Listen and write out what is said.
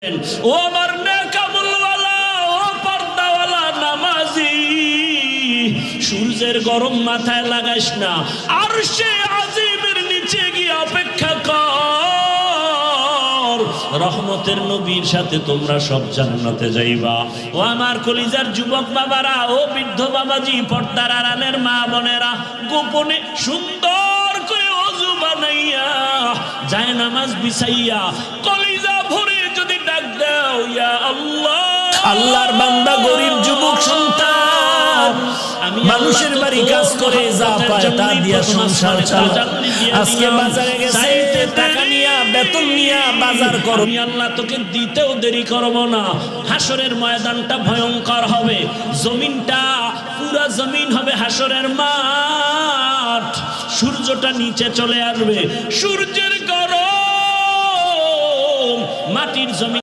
ও আমার নেকামুলওয়ালা, ও পর্দাওয়ালা নামাজি, সূর্যের গরম মাথায় লাগাইস না, আরশে আজিমের নিচে গিয়ে অপেক্ষা কর, রহমতের নবীর সাথে তোমরা সব জান্নাতে যাইবা। ও আমার কলিজার যুবক বাবারা, ও বৃদ্ধ বাবাজি, পর্দার আড়ালের মা বোনেরা, গোপনে সুন্দর করে ওযু বানাইয়া যায় নামাজ বিছাইয়া কলিজা ভরে যদি ডাক দাও ইয়া আল্লাহ। আল্লাহর বান্দা গরিব যুবক সন্তান, আমি মানুষের বাড়ি কাজ করে যা পায় তা দিয়া সংসার চালায়, আজকে বাজারে গেছে টাকা নিয়া বেতন নিয়া বাজার করো, আমি আল্লাহ তোকে দিতেও দেরি করব না। হাসরের ময়দানটা ভয়ঙ্কর হবে, জমিনটা পুরা জমিন হবে হাসরের মাঠ, সূর্যটা নিচে চলে আসবে, সূর্যের গরম মাটির জমিন